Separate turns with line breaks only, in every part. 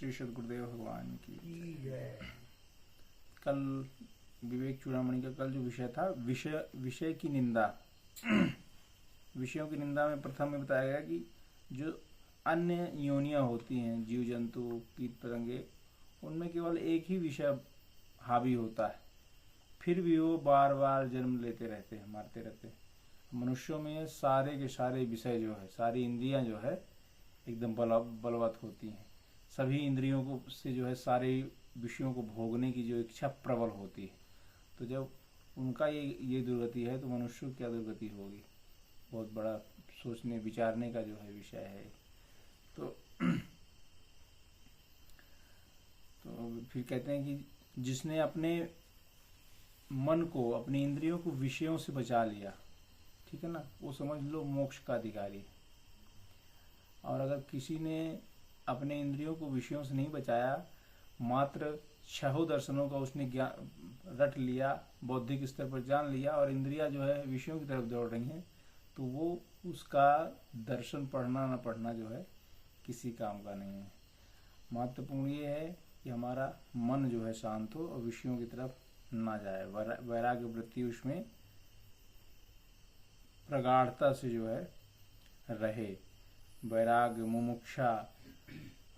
श्री सद्गुरुदेव भगवान की जय। कल विवेक चूड़ामणि का कल जो विषय था विषय की निंदा। विषयों की निंदा में प्रथम में बताया गया कि जो अन्य योनियां होती हैं, जीव जंतु कीट पतंगे, उनमें केवल एक ही विषय हावी होता है, फिर भी वो बार बार जन्म लेते रहते हैं, मरते रहते हैं। मनुष्यों में सारे के सारे विषय जो है, सारी इंद्रियां जो है एकदम बलवत होती हैं। सभी इंद्रियों को से जो है सारे विषयों को भोगने की जो इच्छा प्रबल होती है। तो जब उनका ये दुर्गति है तो मनुष्य की क्या दुर्गति होगी, बहुत बड़ा सोचने विचारने का जो है विषय है। तो फिर कहते हैं कि जिसने अपने मन को, अपनी इंद्रियों को विषयों से बचा लिया, ठीक है ना, वो समझ लो मोक्ष का अधिकारी। और अगर किसी ने अपने इंद्रियों को विषयों से नहीं बचाया, मात्र छहों दर्शनों का उसने ज्ञान रट लिया, बौद्धिक स्तर पर जान लिया, और इंद्रियां जो है विषयों की तरफ दौड़ रही हैं, तो वो उसका दर्शन पढ़ना न पढ़ना जो है किसी काम का नहीं है। महत्वपूर्ण ये है कि हमारा मन जो है शांत हो और विषयों की तरफ ना जाए, वैराग्य वृत्ति उसमें प्रगाढ़ता से जो है रहे। वैराग्य, मुमुक्षा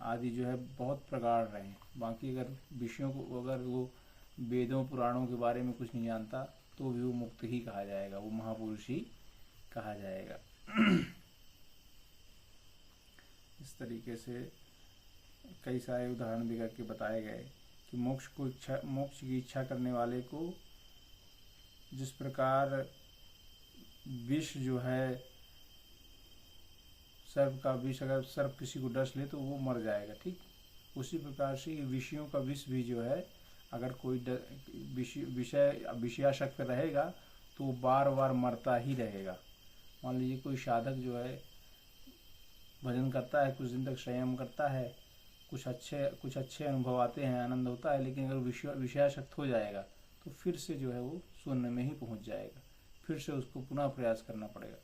आदि जो है बहुत प्रगाढ़ रहे। बाकी अगर विषयों को, अगर वो वेदों पुराणों के बारे में कुछ नहीं जानता तो भी वो मुक्त ही कहा जाएगा, वो महापुरुष ही कहा जाएगा। इस तरीके से कई सारे उदाहरण देकर के बताए गए कि मोक्ष की इच्छा करने वाले को जिस प्रकार विष जो है, सर्प का विष, अगर सर्प किसी को डस ले तो वो मर जाएगा, ठीक उसी प्रकार से विषयों का विष भी जो है, अगर कोई विषयासक्त रहेगा तो वो बार बार मरता ही रहेगा। मान लीजिए कोई साधक जो है भजन करता है, कुछ दिन तक संयम करता है, कुछ अच्छे अनुभव आते हैं, आनंद होता है, लेकिन अगर विषयासक्त हो जाएगा तो फिर से जो है वो शून्य में ही पहुंच जाएगा, फिर से उसको पुनः प्रयास करना पड़ेगा।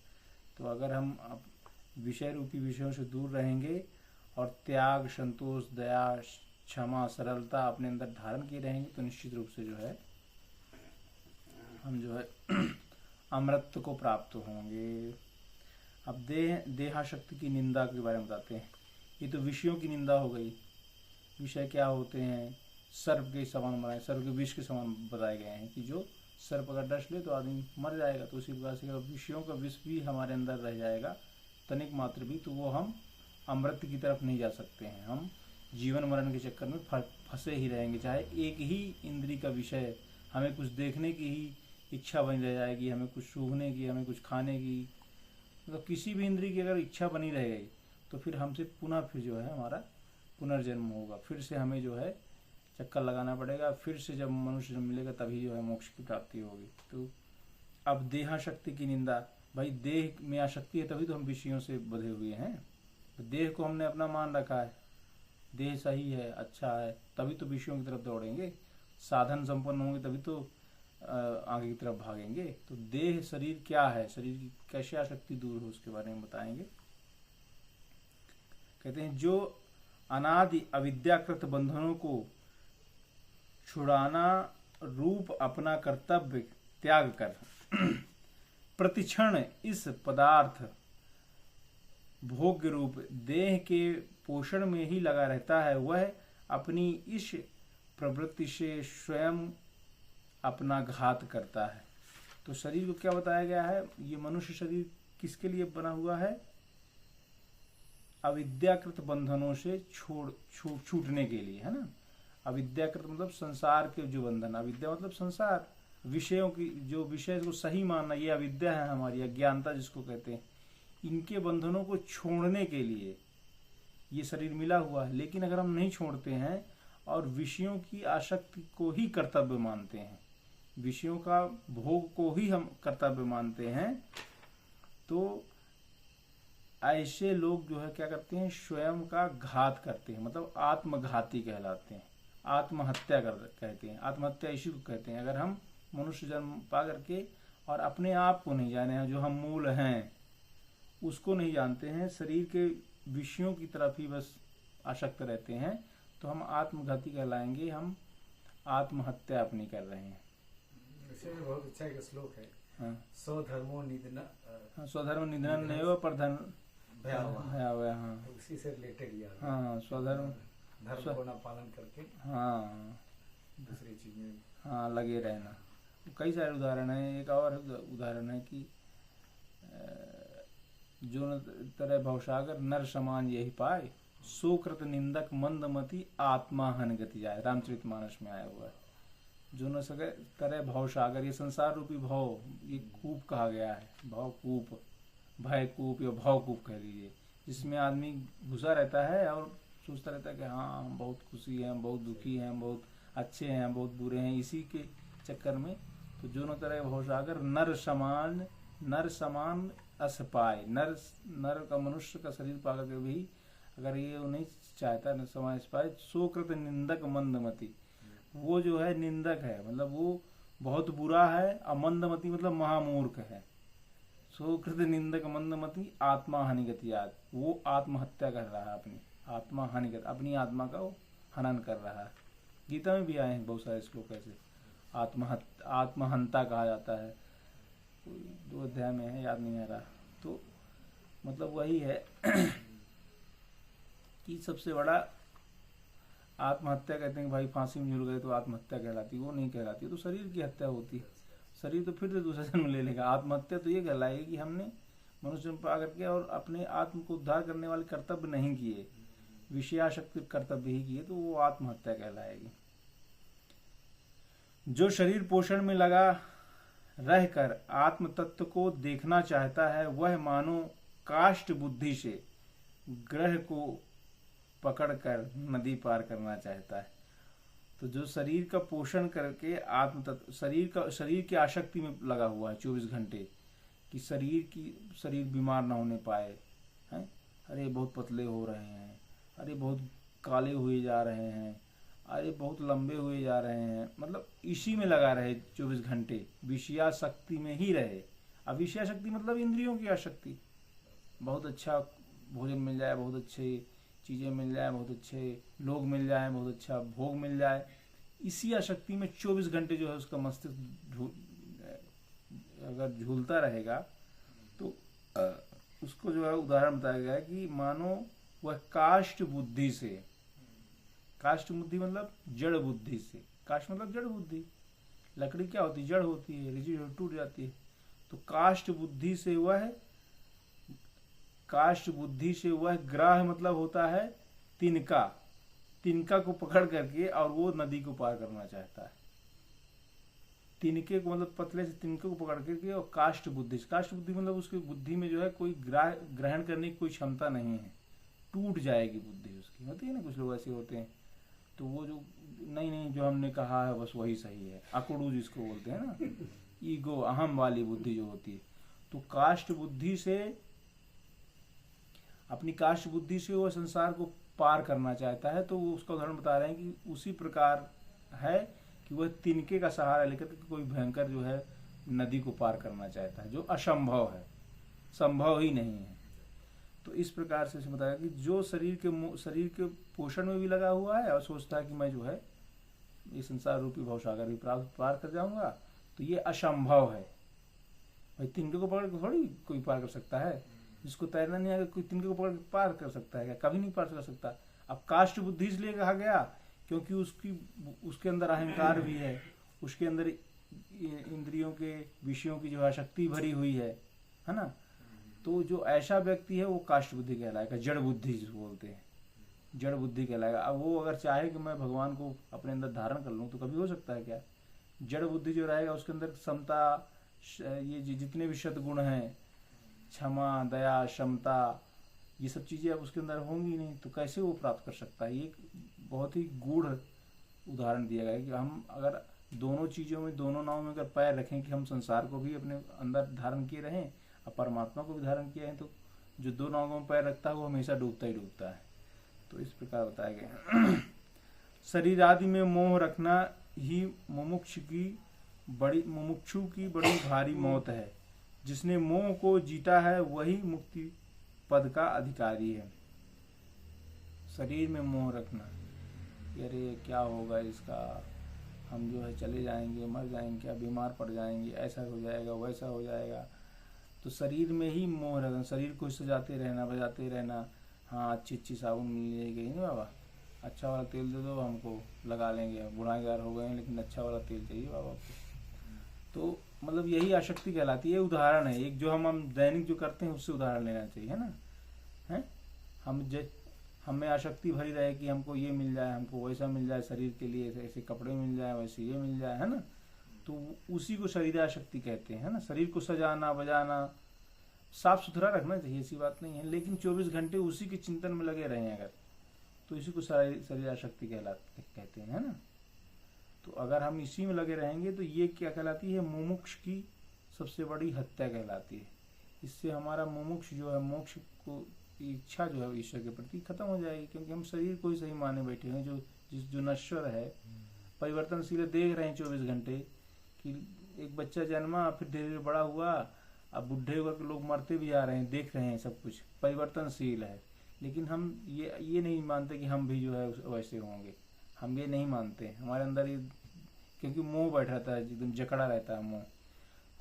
तो अगर हम विषय रूपी विषयों से दूर रहेंगे और त्याग, संतोष, दया, क्षमा, सरलता अपने अंदर धारण किए रहेंगे तो निश्चित रूप से जो है हम जो है अमृत को प्राप्त होंगे। अब देहाशक्ति की निंदा के बारे में बताते हैं। ये तो विषयों की निंदा हो गई। विषय क्या होते हैं? सर्प के समान बनाए, सर्प के विष के समान बताए गए हैं कि जो सर्प अगर डस ले तो आदमी मर जाएगा। तो उसी प्रकार से विषयों का विष भी हमारे अंदर रह जाएगा, तनिक मात्र भी, तो वो हम अमृत की तरफ नहीं जा सकते हैं। हम जीवन मरण के चक्कर में फंसे ही रहेंगे। चाहे एक ही इंद्री का विषय, हमें कुछ देखने की ही इच्छा बनी रह जाएगी, हमें कुछ सूंघने की, हमें कुछ खाने की, मतलब किसी भी इंद्री की अगर इच्छा बनी रह गई तो फिर हमसे पुनः फिर जो है हमारा पुनर्जन्म होगा, फिर से हमें जो है चक्कर लगाना पड़ेगा, फिर से जब मनुष्य जन्म मिलेगा तभी जो है मोक्ष की प्राप्ति होगी। तो अब देहाशक्ति की निंदा, भाई देह में आसक्ति है तभी तो हम विषयों से बंधे हुए हैं। तो देह को हमने अपना मान रखा है, देह सही है, अच्छा है, तभी तो विषयों की तरफ दौड़ेंगे। साधन संपन्न होंगे तभी तो आगे की तरफ भागेंगे। तो देह, शरीर क्या है, शरीर की कैसे आसक्ति दूर हो उसके बारे में बताएंगे। कहते हैं जो अनादि अविद्याकृत बंधनों को छुड़ाना रूप अपना कर्तव्य त्याग कर प्रतिक्षण इस पदार्थ भोग्य रूप देह के पोषण में ही लगा रहता है, वह अपनी इस प्रवृत्ति से स्वयं अपना घात करता है। तो शरीर को क्या बताया गया है? ये मनुष्य शरीर किसके लिए बना हुआ है? अविद्याकृत बंधनों से छूटने के लिए, है ना। अविद्याकृत मतलब संसार के जो बंधन, अविद्या मतलब संसार, विषयों की जो विषय को सही मानना, ये अविद्या है हमारी, अज्ञानता जिसको कहते हैं। इनके बंधनों को छोड़ने के लिए ये शरीर मिला हुआ है। लेकिन अगर हम नहीं छोड़ते हैं और विषयों की आसक्ति को ही कर्तव्य मानते हैं, विषयों का भोग को ही हम कर्तव्य मानते हैं, तो ऐसे लोग जो है क्या करते हैं? स्वयं का घात करते हैं, मतलब आत्मघाती कहलाते हैं, आत्महत्या कहते हैं। आत्महत्या इसी को कहते हैं। अगर हम मनुष्य जन्म पा करके और अपने आप को नहीं जाने, जो हम मूल हैं उसको नहीं जानते हैं, शरीर के विषयों की तरफ ही बस आसक्त रहते हैं, तो तो हम आत्मघाती कहलाएंगे, हम आत्महत्या अपनी कर रहे हैं।
इसे बहुत अच्छा एक श्लोक है।
हाँ,
स्वधर्मो निधन
हाँ, स्वधर्म निधन एव पर धन
भयावह।
भयावह। हाँ,
तो उसी से रिलेटेड ही आ गया।
हाँ, स्वधर्म,
धर्म को ना पालन करके
हाँ,
दूसरी चीज में
हाँ लगे रहना। कई सारे उदाहरण हैं। एक और उदाहरण है कि जो न तरह भवसागर नर समान यही पाए, सोकृत निंदक मंदमती आत्मा हन गति जाए। रामचरितमानस में आया हुआ है। जो न सके तरह भवसागर, ये संसार रूपी भव, ये कूप कहा गया है। भव कूप, भय कूप या भव कूप कह लीजिए, जिसमें आदमी घुसा रहता है और सोचता रहता है कि हाँ हम बहुत खुशी हैं, हम बहुत दुखी हैं, हम बहुत अच्छे हैं, हम बहुत बुरे हैं। इसी के चक्कर में तो जो न तरह भवसागर नर समान अस पाए। नर का, मनुष्य का शरीर पा करके भी अगर ये नहीं चाहता न समाज पाए, सोकृत निंदक मंदमती, वो जो है निंदक है, मतलब वो बहुत बुरा है। अमंदमती मतलब महामूर्ख है। सोकृत निंदक मंदमती आत्मा हानिगतियात, वो आत्महत्या कर रहा है, अपनी आत्मा हानिगत, अपनी आत्मा का वो हनन कर रहा है। गीता में भी आए हैं बहुत सारे श्लोक ऐसे। आत्महंता कहा जाता है, कोई 2 अध्याय में है, याद नहीं आ रहा। तो मतलब वही है कि सबसे बड़ा आत्महत्या कहते हैं कि भाई फांसी में झूल गए तो आत्महत्या कहलाती, वो नहीं कहलाती, तो शरीर की हत्या होती है। शरीर तो फिर से दूसरा जन्म ले लेगा। आत्महत्या तो ये कहलाएगी कि हमने मनुष्य में पा करके और अपने आत्म को उद्धार करने वाले कर्तव्य नहीं किए, विषयाशक्ति कर्तव्य ही किए, तो वो आत्महत्या कहलाएगी। जो शरीर पोषण में लगा रहकर आत्म तत्व को देखना चाहता है, वह मानो काष्ठ बुद्धि से ग्रह को पकड़कर नदी पार करना चाहता है। तो जो शरीर का पोषण करके आत्म तत्व, शरीर की आसक्ति में लगा हुआ है 24 घंटे, कि शरीर बीमार ना होने पाए हैं। अरे बहुत पतले हो रहे हैं, अरे बहुत काले हुए जा रहे हैं, अरे बहुत लंबे हुए जा रहे हैं, मतलब इसी में लगा रहे 24 घंटे, विषयाशक्ति में ही रहे। अब विषयाशक्ति मतलब इंद्रियों की आसक्ति। बहुत अच्छा भोजन मिल जाए, बहुत अच्छे चीज़ें मिल जाए, बहुत अच्छे लोग मिल जाए, बहुत अच्छा भोग मिल जाए, इसी आसक्ति में 24 घंटे जो है उसका मस्तिष्क अगर झूलता रहेगा, तो उसको जो है उदाहरण बताया गया है कि मानो वह काष्ठ बुद्धि से, काष्ठ बुद्धि मतलब जड़ बुद्धि से, काष्ठ मतलब जड़ बुद्धि, लकड़ी क्या होती है, जड़ होती है, रिजिड टूट जाती है। तो काष्ठ बुद्धि से वह ग्राह मतलब होता है तिनका को पकड़ करके, और वो नदी को पार करना चाहता है। तिनके को मतलब पतले से तिनके को पकड़ करके, और काष्ठ बुद्धि मतलब उसकी बुद्धि में जो है कोई ग्रहण करने की कोई क्षमता नहीं है, टूट जाएगी बुद्धि उसकी। होती है ना, कुछ लोग ऐसे होते हैं, तो वो जो नहीं जो हमने कहा है बस वही सही है, अकड़ू जिसको बोलते हैं ना, ईगो, अहम वाली बुद्धि जो होती है। तो काष्ठ बुद्धि से, अपनी काष्ठ बुद्धि से वो संसार को पार करना चाहता है। तो वो उसका उदाहरण बता रहे हैं कि उसी प्रकार है कि वह तिनके का सहारा लेकर कोई भयंकर जो है नदी को पार करना चाहता है, जो असंभव है, संभव ही नहीं है। तो इस प्रकार से बताया कि जो शरीर के पोषण में भी लगा हुआ है और सोचता है कि मैं जो है ये संसार रूपी भवसागर भी पार कर जाऊंगा, तो ये असंभव है। भाई तिनके को पकड़ के थोड़ी कोई पार कर सकता है। जिसको तैरना नहीं आएगा कोई तिनके को पकड़ के पार कर सकता है क्या? कभी नहीं पार कर सकता। अब काष्ठ बुद्धि इसलिए कहा गया क्योंकि उसके अंदर अहंकार भी है, उसके अंदर इंद्रियों के विषयों की जो है शक्ति भरी हुई है ना। तो जो ऐसा व्यक्ति है वो काष्ठ बुद्धि कहलाएगा, जड़ बुद्धि जिसको बोलते हैं, जड़ बुद्धि कहलाएगा। अब वो अगर चाहे कि मैं भगवान को अपने अंदर धारण कर लूँ तो कभी हो सकता है क्या? जड़ बुद्धि जो रहेगा उसके अंदर समता, ये जितने भी सद्गुण हैं, क्षमा, दया, क्षमता, ये सब चीज़ें अब उसके अंदर होंगी नहीं, तो कैसे वो प्राप्त कर सकता है? ये बहुत ही गूढ़ उदाहरण दिया गया है कि हम अगर दोनों चीज़ों में, दोनों नाव में अगर पैर रखें कि हम संसार को भी अपने अंदर धारण किए रहें और परमात्मा को भी धारण किए हैं, तो जो दो नावों में पैर रखता है वो हमेशा डूबता ही डूबता है। तो इस प्रकार बताया गया। शरीर आदि में मोह रखना ही मुमुक्षु की बड़ी भारी मौत है। जिसने मोह को जीता है वही मुक्ति पद का अधिकारी है। शरीर में मोह रखना, कि अरे क्या होगा इसका, हम जो है चले जाएंगे, मर जाएंगे क्या, बीमार पड़ जाएंगे, ऐसा हो जाएगा वैसा हो जाएगा। तो शरीर में ही मोह रहता, शरीर को सजाते रहना, बजाते रहना। हाँ अच्छी अच्छी साबुन मिल जाएगी ना बाबा, अच्छा वाला तेल दे दो हमको, लगा लेंगे, बुढ़ागार हो गए हैं लेकिन अच्छा वाला तेल चाहिए बाबा को। तो मतलब यही आसक्ति कहलाती है। उदाहरण है एक, जो हम दैनिक जो करते हैं उससे उदाहरण लेना चाहिए, है ना। है हमें आसक्ति भरी रहे कि हमको ये मिल जाए, हमको वैसा मिल जाए, शरीर के लिए ऐसे कपड़े मिल जाए, वैसे ये मिल जाए, है ना। तो उसी को शरीर आसक्ति कहते हैं, है ना। शरीर को सजाना बजाना, साफ सुथरा रखना चाहिए, ऐसी बात नहीं है, लेकिन 24 घंटे उसी के चिंतन में लगे रहें अगर, तो इसी को शरीर आसक्ति कहते हैं, है ना। तो अगर हम इसी में लगे रहेंगे तो ये क्या कहलाती है, मुमुक्ष की सबसे बड़ी हत्या कहलाती है। इससे हमारा मुमुक्ष जो है, मोक्ष को इच्छा जो है ईश्वर के प्रति खत्म हो जाएगी, क्योंकि हम शरीर को ही सही माने बैठे हैं, जो नश्वर है, परिवर्तनशील देख रहे हैं 24 घंटे कि एक बच्चा जन्मा, फिर धीरे धीरे बड़ा हुआ, अब बुढ़े होकर लोग मरते भी आ रहे हैं, देख रहे हैं, सब कुछ परिवर्तनशील है। लेकिन हम ये नहीं मानते कि हम भी जो है वैसे होंगे, हम ये नहीं मानते, हमारे अंदर ये, क्योंकि मोह बैठ रहता है, एकदम जकड़ा रहता है मोह।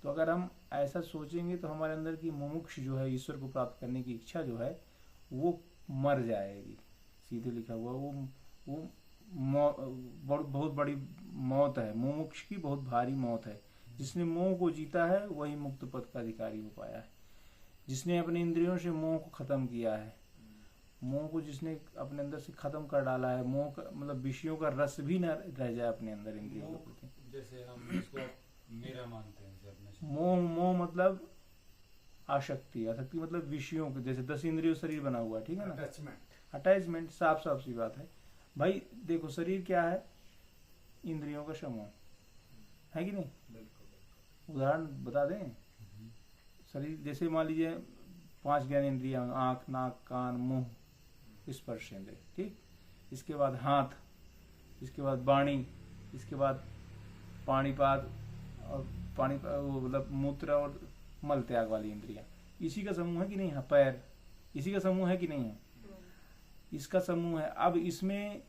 तो अगर हम ऐसा सोचेंगे तो हमारे अंदर की मुमुक्ष जो है, ईश्वर को प्राप्त करने की इच्छा जो है, वो मर जाएगी। सीधे लिखा हुआ वो बहुत बड़ी मौत है, मुमुक्ष की बहुत भारी मौत है। जिसने मोह को जीता है वही मुक्त पद का अधिकारी हो पाया है। जिसने अपने इंद्रियों से मोह को खत्म किया है, मोह को जिसने अपने अंदर से खत्म कर डाला है, मोह का मतलब विषयों का रस भी न रह जाए अपने अंदर इंद्रियों के प्रति।
जैसे हम इसको मेरा मानते हैं,
मोह मतलब आसक्ति, आसक्ति मतलब विषयों के, जैसे 10 इंद्रियों शरीर बना हुआ है, ठीक है ना, अटैचमेंट, साफ साफ सी बात है भाई। देखो शरीर क्या है, इंद्रियों का समूह है कि नहीं। उदाहरण बता दें, शरीर जैसे मान लीजिए 5 ज्ञान इंद्रियां, आंख, नाक, कान, मुंह, स्पर्शेंद्रिय, ठीक। इसके बाद हाथ, इसके बाद वाणी, इसके बाद पाणीपाद और मतलब मूत्र और मल त्याग वाली इंद्रियां, इसी का समूह है कि नहीं है। पैर, इसी का समूह है कि नहीं है, इसका समूह है। अब इसमें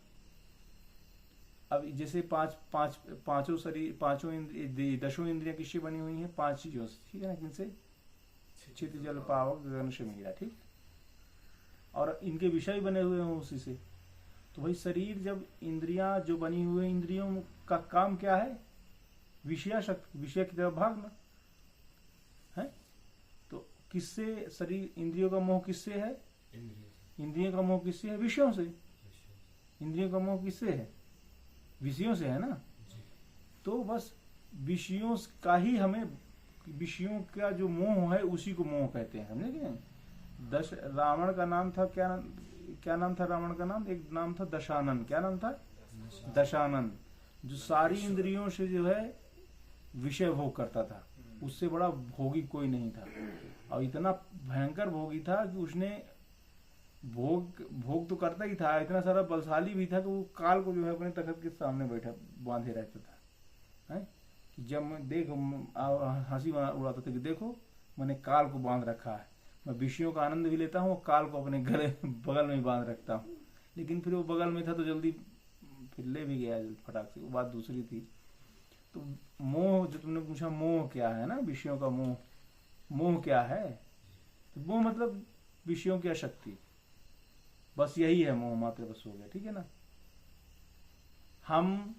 अब जैसे पांचों शरीर, पांचों इंद्रिय, 10 इंद्रियां किससे बनी हुई हैं, 5 चीजों से, ठीक है ना। किनसे, चित्त, जल, पावक, गगन, शमीरा, ठीक। और इनके विषय बने हुए हैं उसी से। तो भाई शरीर जब इंद्रियां जो बनी हुई है, इंद्रियों का काम क्या है, विषयाशक्ति, विषय की तरफ भागना है। तो किससे शरीर, इंद्रियों का मोह किससे है, इंद्रियों का मोह किससे है, विषयों से। इंद्रियों का मोह किससे है, विषयों से, है ना। तो बस विषयों का ही हमें, विषयों का जो मोह है उसी को मोह कहते हैं, समझे कि नहीं। रावण का नाम था, क्या नाम था रावण का नाम, एक नाम था दशानन। क्या नाम था, दशानन। जो सारी इंद्रियों से जो है विषय भोग करता था, उससे बड़ा भोगी कोई नहीं था। और इतना भयंकर भोगी था कि उसने भोग तो करता ही था, इतना सारा बलशाली भी था कि वो काल को जो है अपने तख्त के सामने बैठा बांधे रहता था, है। जब मैं देखो हंसी उड़ाता था कि देखो मैंने काल को बांध रखा है, मैं विषयों का आनंद भी लेता हूँ और काल को अपने गले बगल में बांध रखता हूँ। लेकिन फिर वो बगल में था तो जल्दी फिर ले भी गया फटाक से, वो बात दूसरी थी। तो मोह, जो तुमने पूछा मोह क्या है ना, विषयों का मोह, मोह क्या है, तो मोह मतलब विषयों की आसक्ति, बस यही है मोह मात्र, बस हो गया, ठीक है ना। हम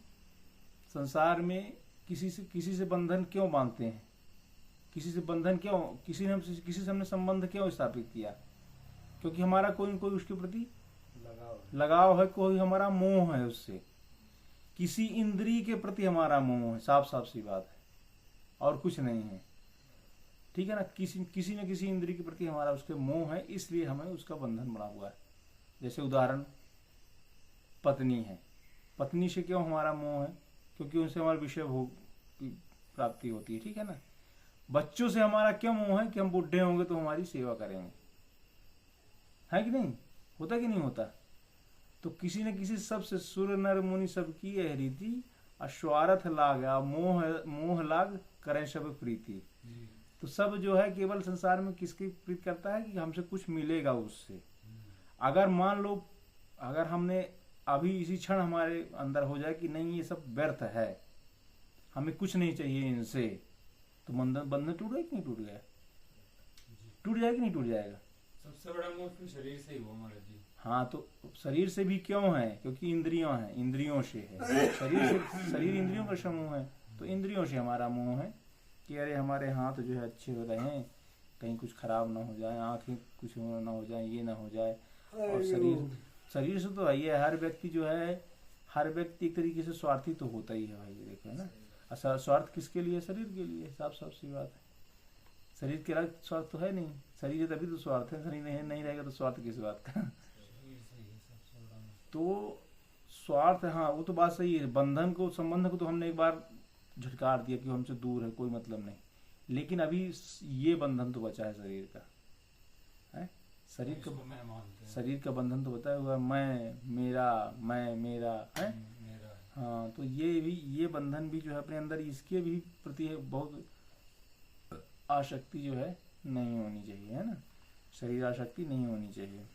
संसार में किसी से बंधन क्यों बांधते हैं, किसी से बंधन क्यों, किसी से हमने संबंध क्यों स्थापित किया, क्योंकि हमारा कोई न कोई उसके प्रति लगाव है, कोई हमारा मोह है उससे, किसी इंद्रिय के प्रति हमारा मोह है, साफ साफ सी बात है, और कुछ नहीं है, ठीक है ना। किसी न किसी इंद्रिय के प्रति हमारा उसके मोह है, इसलिए हमें उसका बंधन बना हुआ है। जैसे उदाहरण पत्नी है, पत्नी से क्यों हमारा मोह है, क्योंकि उनसे हमारा विषय भोग की प्राप्ति होती है, ठीक है ना। बच्चों से हमारा क्यों मोह है कि हम बुढ़े होंगे तो हमारी सेवा करेंगे, है कि नहीं, होता कि नहीं होता। तो किसी न किसी सबसे सुर नर मुनि सबकी यह रीति, अश्वारथ लाग, मोह लाग करें सब प्रीति। तो सब जो है केवल संसार में किसकी प्रीति करता है कि हमसे कुछ मिलेगा उससे। अगर मान लो, अगर हमने अभी इसी क्षण हमारे अंदर हो जाए कि नहीं ये सब व्यर्थ है, हमें कुछ नहीं चाहिए इनसे, तो बंधन बंधन टूट गया कि नहीं टूट गया? टूट जाएगा कि नहीं टूट जाएगा?
सबसे बड़ा मोह फिर शरीर से ही हुआ हमारा जी।
हाँ, तो शरीर से भी क्यों है? क्योंकि इंद्रियों हैं, इंद्रियों से है। शरीर इंद्रियों का समूह है, तो इंद्रियों से हमारा मोह है कि अरे हमारे हाथ जो है अच्छे हो रहे हैं, कहीं कुछ खराब ना हो जाए, आंखें कुछ ना हो जाए, ये ना हो जाए। और शरीर से तो है ये, हर व्यक्ति जो है, हर व्यक्ति एक तरीके से स्वार्थी तो होता ही है भाई, देखो है ना। अच्छा, स्वार्थ किसके लिए? शरीर के लिए, साफ साफ सी बात है। शरीर के अलग स्वार्थ तो है नहीं, शरीर है तभी तो स्वार्थ है, शरीर नहीं रहेगा तो स्वार्थ किस बात का?
शरीर से ही सबसे बड़ा मोह।
तो स्वार्थ, हाँ वो तो बात सही है, बंधन को, संबंध को तो हमने एक बार झटकार दिया कि हमसे दूर है, कोई मतलब नहीं, लेकिन अभी ये बंधन तो बचा है शरीर का, है शरीर का,
इसको मैं मानते हैं।
शरीर का बंधन तो बताया हुआ, मैं मेरा है।
मेरा है।
हाँ, तो ये बंधन भी जो है अपने अंदर, इसके भी प्रति बहुत आसक्ति जो है नहीं होनी चाहिए, है ना, शरीर आसक्ति नहीं होनी चाहिए।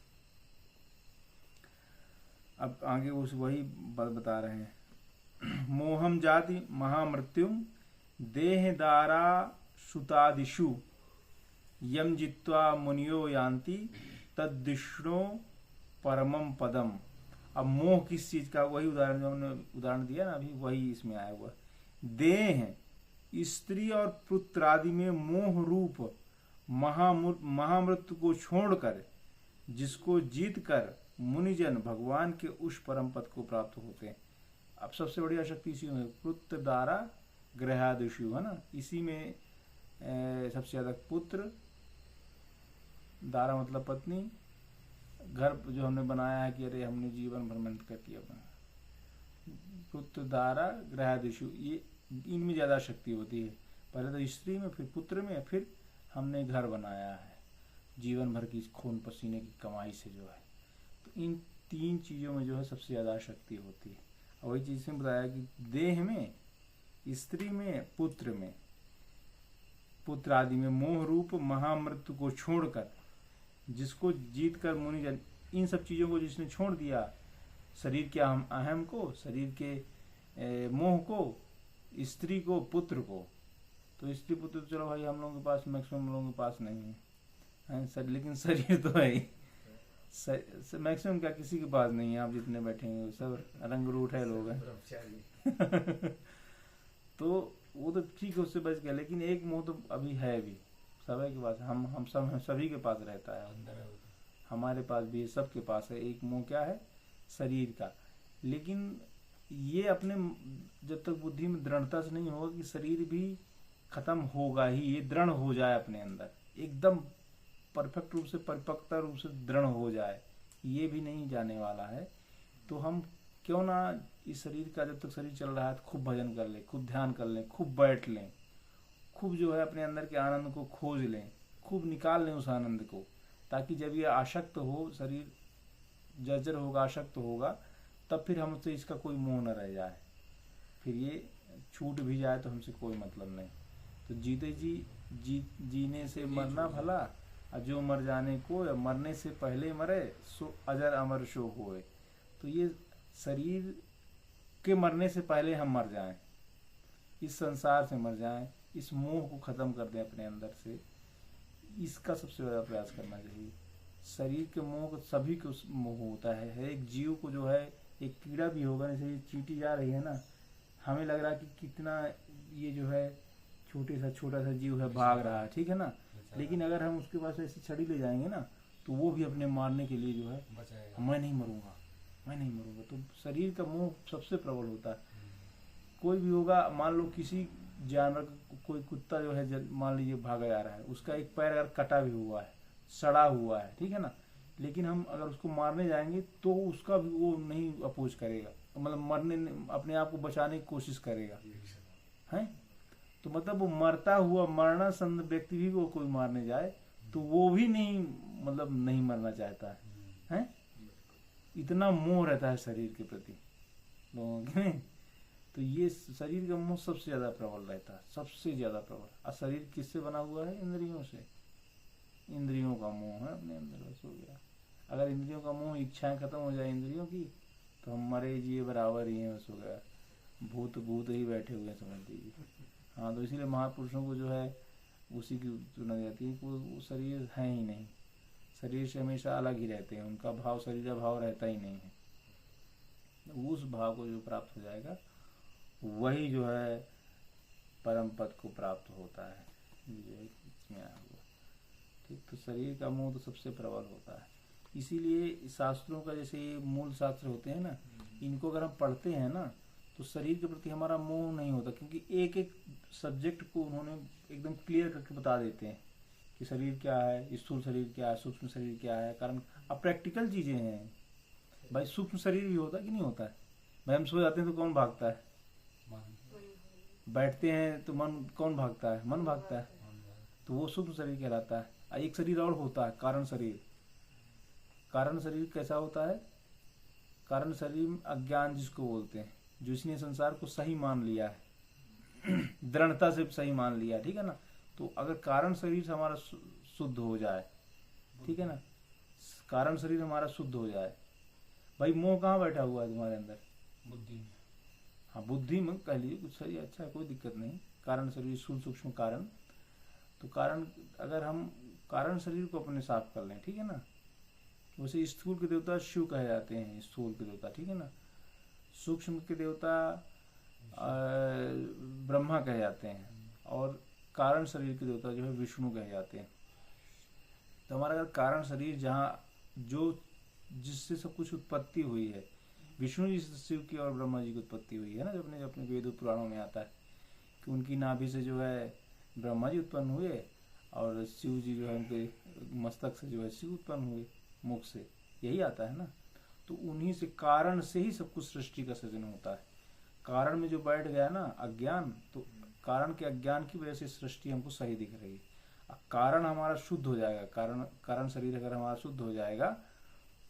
अब आगे उस वही बात बता रहे हैं, मोहम जाति महामृत्युम देहदारा सुतादिषु यम जित्वा मुनियो यान्ति तद्विष्णो परमम पदम। अब मोह किस चीज का? वही उदाहरण जो हमने उदाहरण दिया ना अभी, वही इसमें आया हुआ। देह, स्त्री और पुत्र आदि में मोह रूप महामृत्यु को छोड़कर जिसको जीत कर मुनिजन भगवान के उस परम पद को प्राप्त होते हैं। अब सबसे बढ़िया शक्ति इसी में, पुत्र द्वारा ग्रहादिषु, है ना, इसी में सबसे ज्यादा पुत्र, दारा मतलब पत्नी, घर जो हमने बनाया है कि अरे हमने जीवन भर मेहनत कर किया, पुत्र दारा ग्रहादिषु, ये इनमें ज्यादा शक्ति होती है। पहले तो स्त्री में, फिर पुत्र में, फिर हमने घर बनाया है जीवन भर की खून पसीने की कमाई से जो है। तो इन तीन चीजों में जो है सबसे ज्यादा शक्ति होती है। और वही चीज से बताया कि देह में, स्त्री में, पुत्र आदि में मोह रूप महामृत्यु को छोड़कर जिसको जीत कर मुनिजन, इन सब चीजों को जिसने छोड़ दिया, शरीर के अहम को, शरीर के मोह को, स्त्री को, पुत्र को, तो स्त्री पुत्र तो चलो भाई हम लोगों के पास, मैक्सिमम लोगों के पास नहीं है, सर, लेकिन शरीर तो है ही, मैक्सिमम क्या किसी के पास नहीं है। आप जितने बैठे हैं सब रंग रूठ है लोग हैं। तो वो तो ठीक है, उससे बच गया, लेकिन एक मोह तो अभी है भी सभी के पास, हम सभी के पास रहता है,
अंदर है वो तो।
हमारे पास भी है, सबके पास है। एक मोह क्या है? शरीर का। लेकिन ये अपने जब तक बुद्धि में दृढ़ता से नहीं होगा कि शरीर भी खत्म होगा ही, ये दृढ़ हो जाए अपने अंदर, एकदम परफेक्ट रूप से, परिपक्वता रूप से दृढ़ हो जाए, ये भी नहीं जाने वाला है। तो हम क्यों ना इस शरीर का, जब तक शरीर चल रहा है तो खूब भजन कर लें, खूब ध्यान कर लें, खूब बैठ लें, खूब जो है अपने अंदर के आनंद को खोज लें, खूब निकाल लें उस आनंद को, ताकि जब ये आसक्त हो, शरीर जर्जर होगा, आसक्त होगा, तब फिर हमसे इसका कोई मोह न रह जाए, फिर ये छूट भी जाए तो हमसे कोई मतलब नहीं। तो जीते जीने से मरना भला, और जो मर जाने को, या मरने से पहले मरे सो अजर अमर शो होए। तो ये शरीर के मरने से पहले हम मर जाएं, इस संसार से मर जाएं, इस मोह को खत्म कर दें अपने अंदर से, इसका सबसे ज्यादा प्रयास करना चाहिए। शरीर के मोह को सभी को मोह होता है, हर एक जीव को जो है, एक कीड़ा भी होगा, जैसे ये चींटी जा रही है ना, हमें लग रहा है कि कितना ये जो है छोटा सा जीव है, भाग रहा है, ठीक है ना, लेकिन अगर हम उसके पास ऐसी छड़ी ले जाएंगे ना, तो वो भी अपने मारने के लिए जो है,
बचाएगा।
मैं नहीं मरूंगा। तो शरीर का मोह सबसे प्रबल होता है। कोई भी होगा, मान लो किसी जानवर, कोई कुत्ता जो है, मान लीजिए भागा जा रहा है, उसका एक पैर अगर कटा भी हुआ है, सड़ा हुआ है, ठीक है ना, लेकिन हम अगर उसको मारने जाएंगे तो उसका भी वो नहीं अपोज करेगा, मतलब मरने, अपने आप को बचाने की कोशिश करेगा, है। तो मतलब वो मरता हुआ, मरना संद व्यक्ति भी वो कोई मारने जाए तो वो भी नहीं, मतलब नहीं मरना चाहता है, इतना मोह रहता है शरीर के प्रति लोगों के। तो ये शरीर का मोह सबसे ज्यादा प्रबल रहता है, सबसे ज्यादा प्रबल। और शरीर किससे बना हुआ है? इंद्रियों से। इंद्रियों का मोह है अपने अंदर, बस हो गया। अगर इंद्रियों का मोह, इच्छाएं खत्म हो जाए इंद्रियों की, तो हम मरे जिए बराबर ही हैं, बस हो गया, भूत भूत ही बैठे हुए हैं समझ लीजिए। हाँ, तो इसीलिए महापुरुषों को जो है उसी की चुना जाती है कि वो शरीर है ही नहीं, शरीर से हमेशा अलग ही रहते हैं, उनका भाव शरीर भाव रहता ही नहीं है। उस भाव को जो प्राप्त हो जाएगा वही जो है परम पद को प्राप्त होता है, ये इसमें आया हुआ। ठीक, तो शरीर का मोह तो सबसे प्रबल होता है। इसीलिए शास्त्रों का जैसे ये मूल शास्त्र होते हैं ना, इनको अगर हम पढ़ते हैं ना तो शरीर के प्रति हमारा मोह नहीं होता, क्योंकि एक एक सब्जेक्ट को उन्होंने एकदम क्लियर करके बता देते हैं कि शरीर क्या है, स्थूल शरीर क्या है, सूक्ष्म शरीर क्या है। कारण अब प्रैक्टिकल चीजें हैं भाई, सूक्ष्म शरीर भी होता है कि नहीं होता है भाई। हम सो जाते हैं तो कौन भागता है, बैठते हैं तो मन कौन भागता है, मन भागता है, तो वो सूक्ष्म शरीर कहलाता है। एक शरीर और होता है कारण शरीर। कारण शरीर कैसा होता है, कारण शरीर अज्ञान जिसको बोलते हैं, जो इसने संसार को सही मान लिया है, दृढ़ता से सही मान लिया है, ठीक है ना। तो अगर कारण शरीर हमारा शुद्ध हो जाए, ठीक है ना, कारण शरीर हमारा शुद्ध हो जाए, भाई मोह कहाँ बैठा हुआ है तुम्हारे अंदर,
बुद्धि।
हाँ बुद्धि में कह लीजिए, कुछ सही, अच्छा, कोई दिक्कत नहीं। कारण शरीर स्थूल सूक्ष्म कारण, तो कारण अगर हम कारण शरीर को अपने साफ कर लें, ठीक है ना। वैसे स्थूल के देवता शिव कहे जाते हैं, स्थूल के देवता, ठीक है ना। सूक्ष्म के देवता ब्रह्मा कहे जाते हैं, और कारण शरीर के देवता जो है विष्णु कहे जाते हैं। तो हमारा अगर कारण शरीर जहाँ जो जिससे सब कुछ उत्पत्ति हुई है, विष्णु जी से शिव की और ब्रह्मा जी की उत्पत्ति हुई है ना, जो अपने अपने वेद पुराणों में आता है कि उनकी नाभि से जो है ब्रह्मा जी उत्पन्न हुए, और शिव जी जो है उनके मस्तक से जो है शिव उत्पन्न हुए, मुख से, यही आता है ना। तो उन्हीं से, कारण से ही सब कुछ सृष्टि का सृजन होता है। कारण में जो बैठ गया ना अज्ञान, तो कारण के अज्ञान की वजह से सृष्टि हमको सही दिख रही है। कारण हमारा शुद्ध हो जाएगा, कारण शरीर अगर हमारा शुद्ध हो जाएगा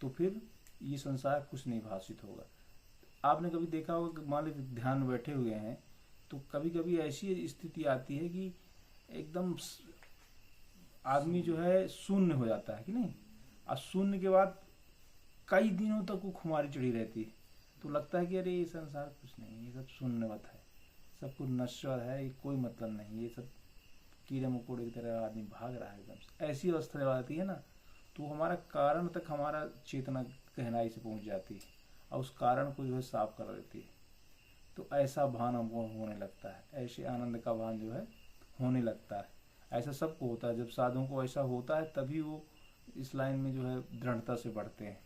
तो फिर ये संसार कुछ नहीं भाषित होगा। आपने कभी देखा होगा कि मान लीजिए ध्यान में बैठे हुए हैं, तो कभी कभी ऐसी स्थिति आती है कि एकदम आदमी जो है शून्य हो जाता है कि नहीं, और शून्य के बाद कई दिनों तक वो खुमारी चढ़ी रहती है, तो लगता है कि अरे ये संसार कुछ नहीं, ये सब शून्यवत है, सब कुछ नश्वर है, ये कोई मतलब नहीं, ये सब कीड़े मकोड़े की तरह आदमी भाग रहा है एकदम से। ऐसी अवस्था जब आती है ना, तो हमारा कारण तक हमारा चेतना गहराई से पहुंच जाती है, और उस कारण को जो है साफ कर देती है। तो ऐसा भान हमको होने लगता है, ऐसे आनंद का भान जो है होने लगता है। ऐसा सबको होता है, जब साधुओं को ऐसा होता है तभी वो इस लाइन में जो है दृढ़ता से बढ़ते हैं।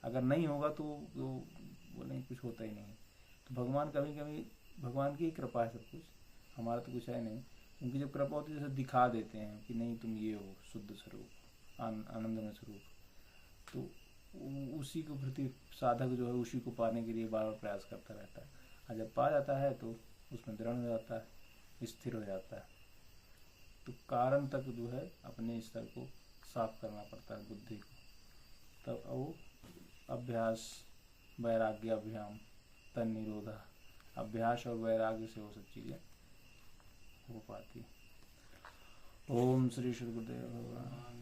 अगर नहीं होगा तो वो नहीं, कुछ होता ही नहीं। तो भगवान कभी कभी, भगवान की ही कृपा है सब कुछ, हमारा तो कुछ है नहीं। उनकी जब कृपा होती है जैसे दिखा देते हैं कि नहीं तुम ये हो शुद्ध स्वरूप, आनंदमय स्वरूप, तो उसी के प्रति साधक जो है उसी को पाने के लिए बार बार प्रयास करता रहता है, और जब पा जाता है तो उसमें दृढ़ हो जाता है, स्थिर हो जाता है। तो कारण तक जो है अपने स्तर को साफ करना पड़ता है बुद्धि को, तब वो अभ्यास वैराग्य अभ्याम तन निरोधा, अभ्यास और वैराग्य से वो सब चीज़ें हो पाती। ओम श्री गुरुदेव भगवान।